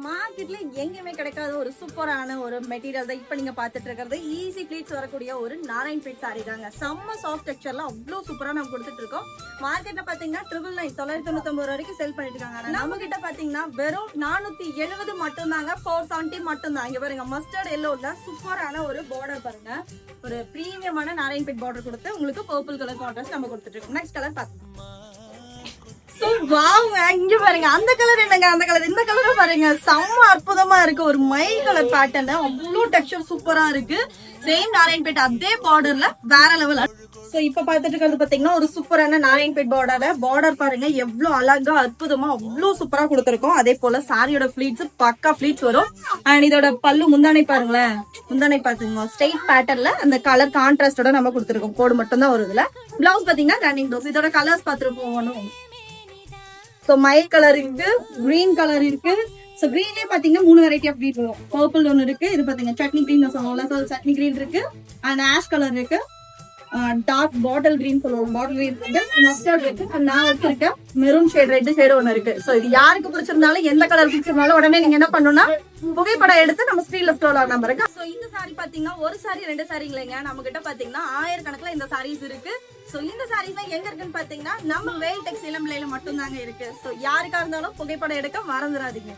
மார்க்கெட்ல எங்கேயுமே கிடைக்காத ஒரு சூப்பரான ஒரு மெட்டீரியல் தான் இப்ப நீங்க பாத்துட்டு இருக்கிறது. ஈஸி ப்ளீட்ஸ் வரக்கூடிய ஒரு நாராயண்பேட் சாரி தாங்க. செம்ம சாஃப்ட் டெக்ஸ்சர்ல அவ்வளவு சூப்பரா நம்ம கொடுத்துட்டு இருக்கோம். மார்க்கெட்ல பாத்தீங்கன்னா 999 வரைக்கும் சேல் பண்ணிட்டு இருக்காங்க. நம்ம கிட்ட பாத்தீங்கன்னா வெறும் 470 மட்டும் தாங்க. 470 மட்டும் தான். இங்க பாருங்க மஸ்டர்ட் எல்லோல சூப்பரான ஒரு பார்டர் பாருங்க. ஒரு பிரீமியமான நாராயண்பேட் பார்டர் கொடுத்து உங்களுக்கு பர்பிள் கலர் கான்ட்ராஸ்ட் நம்ம கொடுத்துட்டு இருக்கோம். நெக்ஸ்ட் கலர் பாருங்க. இங்க பாருங்க அந்த கலர் என்னங்க, அந்த கலர் இந்த கலரும் பாருங்க செம்ம அற்புதமா இருக்கு. ஒரு மைல் கலர் பேட்டர்ன் அவ்வளவு டெக்ஸ்சர் சூப்பரா இருக்கு. சேம் நாராயண்பேட் அதே பார்டர்ல வேற லெவல். சோ இப்ப பாத்துட்டு இருக்கிறது பாத்தீங்கன்னா ஒரு சூப்பரான நாராயண்பேட் பார்டர் பாருங்க எவ்வளவு அழகா அற்புதமா அவ்வளவு சூப்பரா கொடுத்திருக்கோம். அதே போல சாரியோட பிளீட்ஸ் பக்கா பிளீட்ஸ் வரும். அண்ட் இதோட பல்லு முந்தானை பாருங்களேன், முந்தானை பாத்துங்க ஸ்ட்ரெயிட் பேட்டர்ன்ல அந்த கலர் கான்ட்ராஸ்டோட நம்ம கொடுத்திருக்கோம். கோடு மட்டும் தான் வருதுல. பிளவுஸ் பாத்தீங்கன்னா ரன்னிங் பிளவுஸ். இதோட கலர்ஸ் பாத்துட்டு போகணும். சோ மயில் கலர் இருக்கு, கிரீன் கலர் இருக்கு. சோ கிரீன்லயே பாத்தீங்கன்னா 3 வெரைட்டி ஆஃப் கிரீன் வரும். பர்பிள் ஒன்னு இருக்கு, இது பாத்தீங்க சட்னி கிரீன் சொல்லுவோம்ல, சோ சட்னி கிரீன் இருக்கு. அண்ட் ஆஷ் கலர் இருக்கு, டார்க் பாட்டில் கிரீன் சொல்லுவோம், பாட்டில் கிரீன் இருக்கு, மஸ்டர்ட் இருக்கு. நான் வச்சிருக்கேன் மெரூன் ஷேட், ரெட் ஷேடு ஒன்னு இருக்கு. சோ இது யாருக்கு பிடிச்சிருந்தாலும் எந்த கலர் பிடிச்சிருந்தாலும் உடனே நீங்க என்ன பண்ணணும்னா புகைப்படம் எடுத்து நம்ம ஸ்க்ரீன்ல ஸ்க்ரோல் ஆன நம்பருக்கு. சோ இந்த சாரி பாத்தீங்கன்னா ஒரு சாரி 2 சாரி இல்லைங்க, நம்ம கிட்ட பாத்தீங்கன்னா 1000 கணக்குல இந்த சாரீஸ் இருக்கு. சோ இந்த சாரீஸ் எங்க இருக்குன்னு பாத்தீங்கன்னா நம்ம வேல் டெக்ஸ்டைல் மட்டும் தாங்க இருக்கு. சோ யாருக்கா இருந்தாலும் புகைப்படம் எடுக்க மறந்துடாதீங்க.